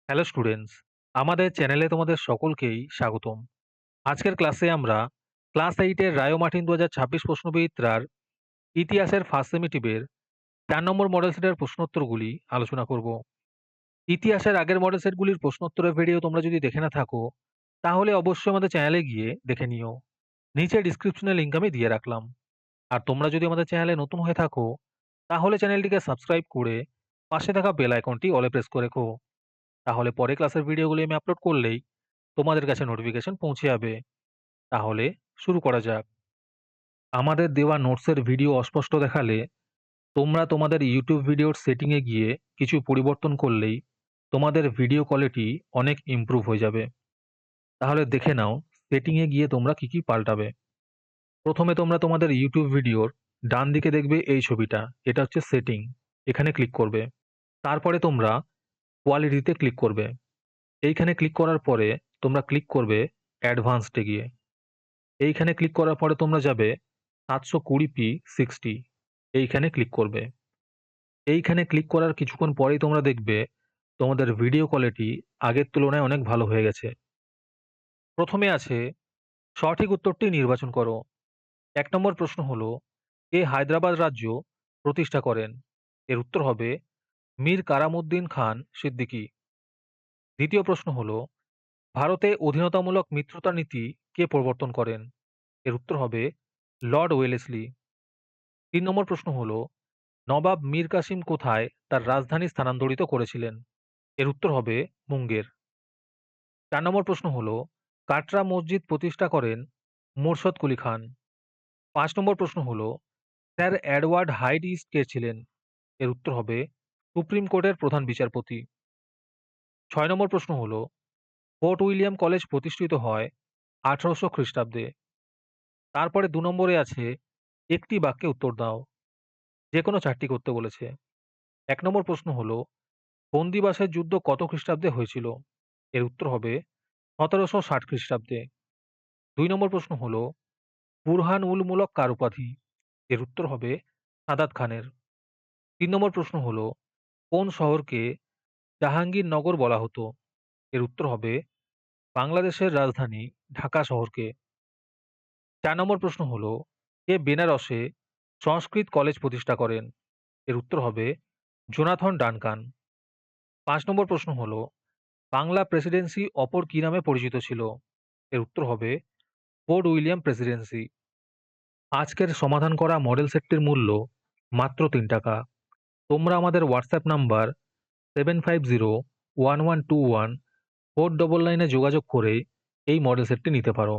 Hello students, আমাদের চ্যানেলে তোমাদের সকলকেই স্বাগতম। আজকের ক্লাসে আমরা ক্লাস 8 এর রায় ও মার্টিন 2026 প্রশ্নবিচিত্রার ইতিহাসের ফার্স্ট সেমিটিভের 4 নম্বর মডেল সেটের প্রশ্নোত্তরগুলি আলোচনা করব। ইতিহাসের আগের মডেল সেটগুলির প্রশ্নোত্তরের ভিডিও তোমরা যদি দেখে না থাকো, তাহলে অবশ্যই আমাদের চ্যানেলে গিয়ে দেখে নিও। নিচে ডিসক্রিপশনে লিংক আমি দিয়ে রাখলাম। আর তোমরা যদি আমাদের চ্যানেলে নতুন হয়ে থাকো, তাহলে চ্যানেলটিকে সাবস্ক্রাইব করে পাশে থাকা বেল আইকনটি অলে প্রেস করে রেখো। তাহলে পরে ক্লাসের ভিডিওগুলি আমি আপলোড করলেই তোমাদের কাছে নোটিফিকেশন পৌঁছে যাবে। তাহলে শুরু করা যাক। আমাদের দেওয়া নোটসের ভিডিও অস্পষ্ট দেখালে তোমরা তোমাদের ইউটিউব ভিডিওর সেটিংয়ে গিয়ে কিছু পরিবর্তন করলেই তোমাদের ভিডিও কোয়ালিটি অনেক ইমপ্রুভ হয়ে যাবে। তাহলে দেখে নাও সেটিংয়ে গিয়ে তোমরা কি কি পাল্টাবে। প্রথমে তোমরা তোমাদের ইউটিউব ভিডিওর ডান দিকে দেখবে এই ছবিটা, এটা হচ্ছে সেটিং। এখানে ক্লিক করবে। তারপরে তোমরা কোয়ালিটিতে ক্লিক করবে। এইখানে ক্লিক করার পরে তোমরা ক্লিক করবে অ্যাডভান্সডে গিয়ে। এইখানে ক্লিক করার পরে তোমরা যাবে 720p 60, এইখানে ক্লিক করবে। এইখানে ক্লিক করার কিছুক্ষণ পরেই তোমরা দেখবে তোমাদের ভিডিও কোয়ালিটি আগের তুলনায় অনেক ভালো হয়ে গেছে। প্রথমে আছে সঠিক উত্তরটি নির্বাচন করো। 1 নম্বর প্রশ্ন হলো, কে হায়দ্রাবাদ রাজ্য প্রতিষ্ঠা করেন? এর উত্তর হবে মীর কারামুদ্দিন খান সিদ্দিকী। দ্বিতীয় প্রশ্ন হলো, ভারতে অধীনতামূলক মিত্রতা নীতি কে প্রবর্তন করেন? এর উত্তর হবে লর্ড ওয়েলেসলি। 3 নম্বর প্রশ্ন হলো, নবাব মীর কাসিম কোথায় তার রাজধানী স্থানান্তরিত করেছিলেন? এর উত্তর হবে মুঙ্গের। 4 নম্বর প্রশ্ন হলো, কাটরা মসজিদ প্রতিষ্ঠা করেন মুরশদ কুলি খান। 5 নম্বর প্রশ্ন হলো, স্যার এডওয়ার্ড হাইড ইস্ট কে ছিলেন? এর উত্তর হবে সুপ্রিম কোর্টের প্রধান বিচারপতি। 6 নম্বর প্রশ্ন হলো, ফোর্ট উইলিয়াম কলেজ প্রতিষ্ঠিত হয় 1800 খ্রিস্টাব্দে। তারপরে 2 নম্বরে আছে একটি বাক্যে উত্তর দাও। যে কোনো 4টি করতে বলেছে। 1 নম্বর প্রশ্ন হলো, বন্দিবাসের যুদ্ধ কত খ্রিস্টাব্দে হয়েছিল? এর উত্তর হবে 1760 খ্রিস্টাব্দে। 2 নম্বর প্রশ্ন হলো, বুরহান উল মুলক কার উপাধি? এর উত্তর হবে সাদাত খানের। 3 নম্বর প্রশ্ন হলো, কোন শহরকে জাহাঙ্গীরনগর বলা হতো? এর উত্তর হবে বাংলাদেশের রাজধানী ঢাকা শহরকে। 4 নম্বর প্রশ্ন হলো, কে বেনারসে সংস্কৃত কলেজ প্রতিষ্ঠা করেন? এর উত্তর হবে জোনাথন ডানকান। 5 নম্বর প্রশ্ন হলো, বাংলা প্রেসিডেন্সি অপর কি নামে পরিচিত ছিল? এর উত্তর হবে ফোর্ট উইলিয়াম প্রেসিডেন্সি। আজকের সমাধান করা মডেল সেটটির মূল্য মাত্র 3 টাকা। তোমরা আমাদের হোয়াটসঅ্যাপ নাম্বার 7501121499 যোগাযোগ করে এই মডেল সেটটি নিতে পারো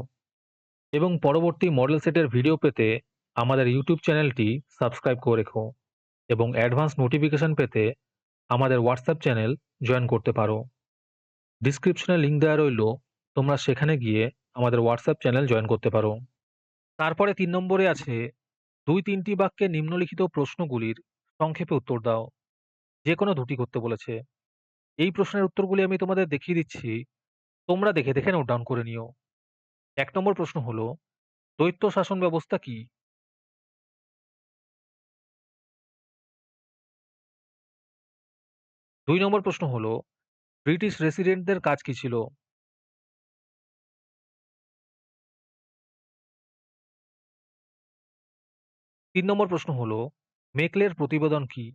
এবং পরবর্তী মডেল সেটের ভিডিও পেতে আমাদের ইউটিউব চ্যানেলটি সাবস্ক্রাইব করে রেখো এবং অ্যাডভান্স নোটিফিকেশন পেতে আমাদের হোয়াটসঅ্যাপ চ্যানেল জয়েন করতে পারো। ডিসক্রিপশনে লিংক দেওয়া রইল, তোমরা সেখানে গিয়ে আমাদের হোয়াটসঅ্যাপ চ্যানেল জয়েন করতে পারো। তারপরে 3 নম্বরে আছে 2-3টি বাক্যে নিম্নলিখিত প্রশ্নগুলির সংক্ষেপে উত্তর দাও। যে কোনো 2টি করতে বলেছে। এই প্রশ্নের উত্তরগুলি আমি তোমাদের দেখিয়ে দিচ্ছি, তোমরা দেখে দেখে নোট ডাউন করে নিও। 1 নম্বর প্রশ্ন হলো, দ্বৈত শাসন ব্যবস্থা কি? 2 নম্বর প্রশ্ন হলো, ব্রিটিশ রেসিডেন্টদের কাজ কি ছিল? 3 নম্বর প্রশ্ন হলো, মেকলের প্রতিবেদন কি?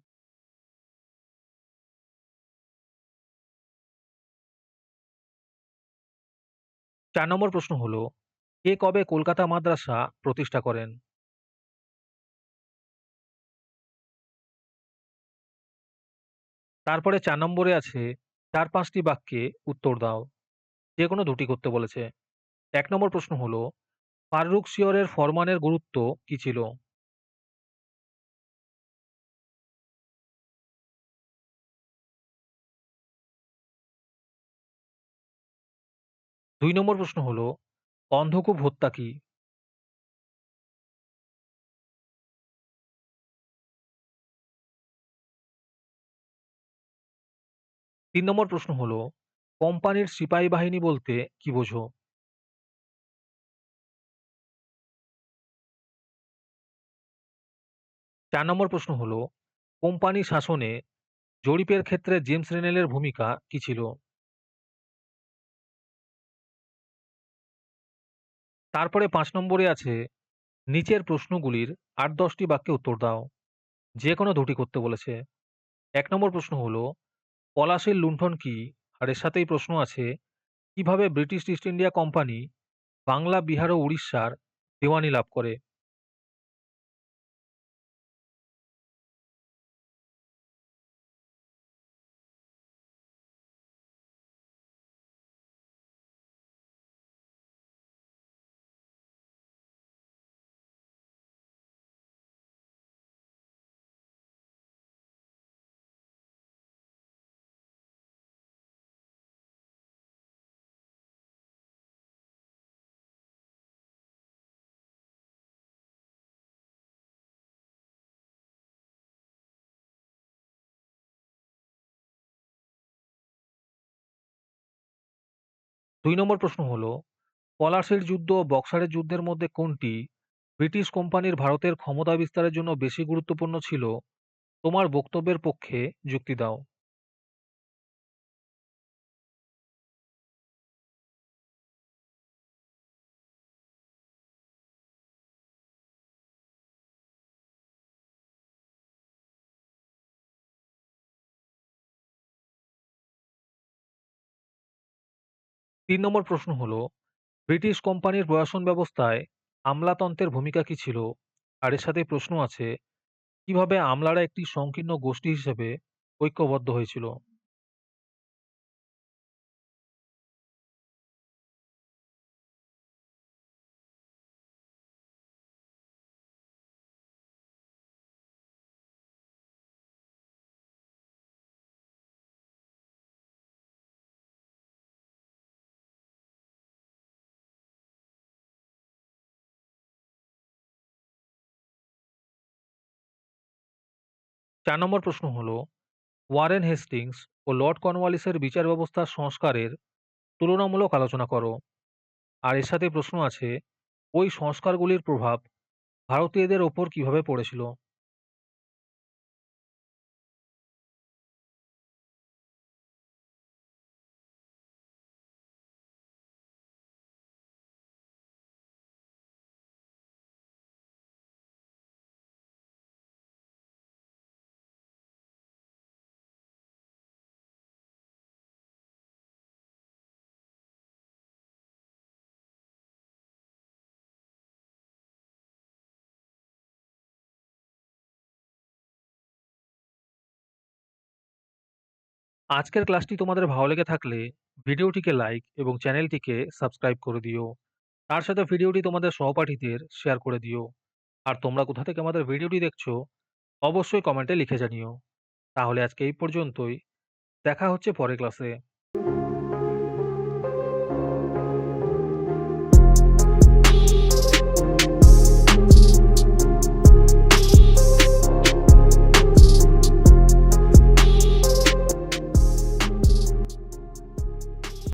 4 নম্বর প্রশ্ন হলো, কে কবে কলকাতা মাদ্রাসা প্রতিষ্ঠা করেন? তারপরে 4 নম্বরে আছে 4-5টি বাক্যে উত্তর দাও। যে কোনো 2টি করতে বলেছে। 1 নম্বর প্রশ্ন হলো, ফাররুখ সিয়রের ফরমানের গুরুত্ব কি ছিল? 2 নম্বর প্রশ্ন হলো, অন্ধকূপ হত্যা কি? 3 নম্বর প্রশ্ন হলো, কোম্পানির সিপাহী বাহিনী বলতে কি বোঝো? 4 নম্বর প্রশ্ন হলো, কোম্পানি শাসনে জরিপের ক্ষেত্রে জেমস রেনেলের ভূমিকা কি ছিল? তারপরে ৫ নম্বরে আছে নিচের প্রশ্নগুলির ৮-১০ টি বাক্যে উত্তর দাও। যেকোনো ২ টি করতে বলেছে। ১ নম্বর প্রশ্ন হলো, পলাশীর লুণ্ঠন কি? আর এর সাথেই প্রশ্ন আছে, কিভাবে British East India Company Bangla, Bihar ও উড়িষ্যার দেওয়ানি লাভ করে? ২ নম্বর প্রশ্ন হলো, পলাশীর যুদ্ধ ও বক্সারের যুদ্ধের মধ্যে কোনটি ব্রিটিশ কোম্পানির ভারতের ক্ষমতা বিস্তারের জন্য বেশি গুরুত্বপূর্ণ ছিল? তোমার বক্তব্যের পক্ষে যুক্তি দাও। ৩ নম্বর প্রশ্ন হলো, ব্রিটিশ কোম্পানির প্রশাসন ব্যবস্থায় আমলাতন্ত্রের ভূমিকা কি ছিল? আর এর সাথে প্রশ্ন আছে, কিভাবে আমলারা একটি সংকীর্ণ গোষ্ঠী হিসেবে ঐক্যবদ্ধ হয়েছিল? ৪ নম্বর প্রশ্ন হলো, ওয়ারেন হেস্টিংস ও লর্ড কর্নওয়ালিসের বিচার ব্যবস্থার সংস্কারের তুলনামূলক আলোচনা করো। আর এর সাথে প্রশ্ন আছে, ওই সংস্কারগুলির প্রভাব ভারতীয়দের ওপর কিভাবে পড়েছিল? 'আজকের ক্লাসটি তোমাদের ভালো লেগে থাকলে ভিডিওটিকে লাইক এবং চ্যানেলটিকে সাবস্ক্রাইব করে দিও। তার সাথে ভিডিওটি তোমাদের সহপাঠীদের শেয়ার করে দিও। আর তোমরা কোথা থেকে আমাদের ভিডিওটি দেখছো অবশ্যই কমেন্টে লিখে জানিও। তাহলে আজকে এই পর্যন্তই। দেখা হচ্ছে পরের ক্লাসে।